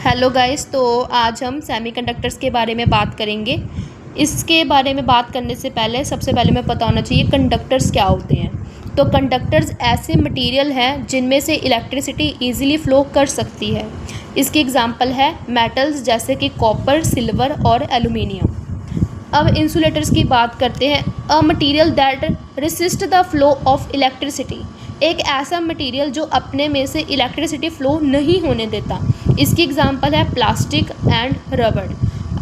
Hello guys, तो आज हम सेमीकंडक्टर्स के बारे में बात करेंगे। इसके बारे में बात करने से पहले सबसे पहले मैं पता होना चाहिए कंडक्टर्स क्या होते हैं। तो कंडक्टर्स ऐसे मटेरियल हैं जिनमें से इलेक्ट्रिसिटी इजीली फ्लो कर सकती है। इसकी एग्जांपल है मेटल्स जैसे कि कॉपर, सिल्वर और एलुमिनियम। अब इंसुलेटर्स की बात करते हैं। A material that resist the flow of electricity, एक ऐसा मटेरियल जो अपने में से इलेक्ट्रिसिटी फ़्लो नहीं होने देता। इसकी एग्जांपल है प्लास्टिक एंड रबड़।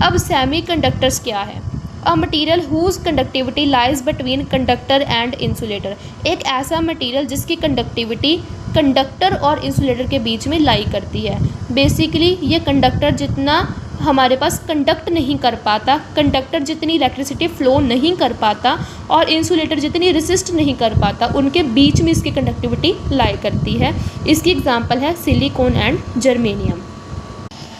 अब सेमीकंडक्टर्स क्या है? A material whose conductivity lies between conductor and insulator, एक ऐसा मटेरियल जिसकी कंडक्टिविटी कंडक्टर और इंसुलेटर के बीच में लाई करती है। बेसिकली ये कंडक्टर जितना हमारे पास कंडक्ट नहीं कर पाता, कंडक्टर जितनी इलेक्ट्रिसिटी फ़्लो नहीं कर पाता और इंसुलेटर जितनी रेसिस्ट नहीं कर पाता, उनके बीच में इसकी कंडक्टिविटी लाई करती है। इसकी एग्जांपल है सिलिकॉन एंड जर्मेनियम।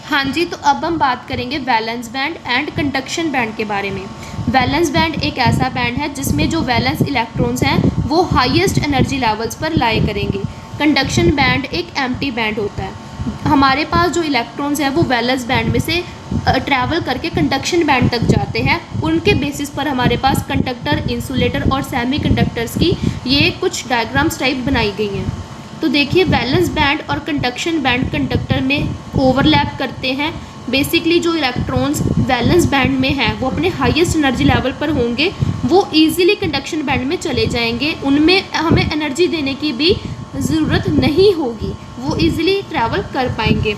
हाँ जी, तो अब हम बात करेंगे valence band and conduction band के बारे में। वैलेंस बैंड एक ऐसा बैंड है जिसमें जो वैलेंस इलेक्ट्रॉन्स हैं वो हाईएस्ट एनर्जी लेवल्स पर लाई करेंगे। कंडक्शन बैंड एक एम्प्टी बैंड होता है। हमारे पास जो इलेक्ट्रॉन्स हैं वो वैलेंस बैंड में से ट्रैवल करके कंडक्शन बैंड तक जाते हैं। उनके बेसिस पर हमारे पास कंडक्टर, इंसुलेटर और सेमीकंडक्टर्स की ये कुछ डायग्राम्स टाइप बनाई गई हैं। तो देखिए, वैलेंस बैंड और कंडक्शन बैंड कंडक्टर में ओवरलैप करते हैं। बेसिकली जो इलेक्ट्रॉन्स वैलेंस बैंड में हैं वो अपने हाईएस्ट एनर्जी लेवल पर होंगे, वो ईजिली कंडक्शन बैंड में चले जाएंगे। उनमें हमें एनर्जी देने की भी ज़रूरत नहीं होगी, वो इजीली ट्रैवल कर पाएंगे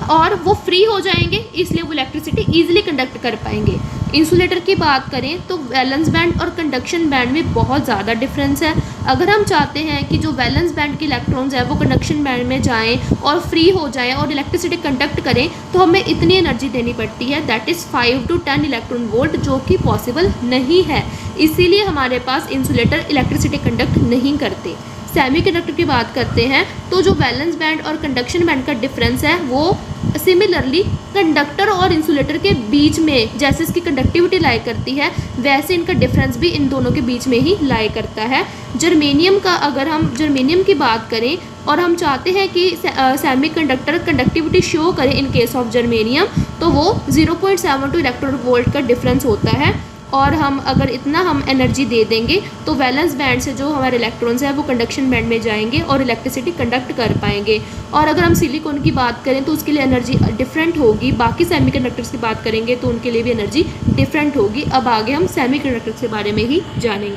और वो फ्री हो जाएंगे, इसलिए वो इलेक्ट्रिसिटी इजीली कंडक्ट कर पाएंगे। इंसुलेटर की बात करें तो वैलेंस बैंड और कंडक्शन बैंड में बहुत ज़्यादा डिफरेंस है। अगर हम चाहते हैं कि जो वैलेंस बैंड के इलेक्ट्रॉन्स हैं वो कंडक्शन बैंड में जाएं और फ्री हो जाएं और इलेक्ट्रिसिटी कंडक्ट करें, तो हमें इतनी एनर्जी देनी पड़ती है, that is 5 to 10 electron volt, जो कि पॉसिबल नहीं है। इसीलिए हमारे पास इंसुलेटर इलेक्ट्रिसिटी कंडक्ट नहीं करते। सेमीकंडक्टर की बात करते हैं तो जो वैलेंस बैंड और कंडक्शन बैंड का डिफरेंस है वो सिमिलरली कंडक्टर और इंसुलेटर के बीच में जैसे इसकी कंडक्टिविटी लाई करती है, वैसे इनका डिफरेंस भी इन दोनों के बीच में ही लाई करता है। जर्मेनियम का अगर हम जर्मेनियम की बात करें और हम चाहते हैं कि सेमीकंडक्टर कंडक्टिविटी शो करे इन केस ऑफ जर्मेनियम, तो वो 0.72 इलेक्ट्रॉन वोल्ट का डिफरेंस होता है। और हम अगर इतना हम एनर्जी दे देंगे तो वैलेंस बैंड से जो हमारे इलेक्ट्रॉन्स हैं वो कंडक्शन बैंड में जाएंगे और इलेक्ट्रिसिटी कंडक्ट कर पाएंगे। और अगर हम सिलिकॉन की बात करें तो उसके लिए एनर्जी डिफरेंट होगी। बाकी सेमीकंडक्टर्स की बात करेंगे तो उनके लिए भी एनर्जी डिफरेंट होगी। अब आगे हम सेमीकंडक्टर्स के बारे में ही जानेंगे।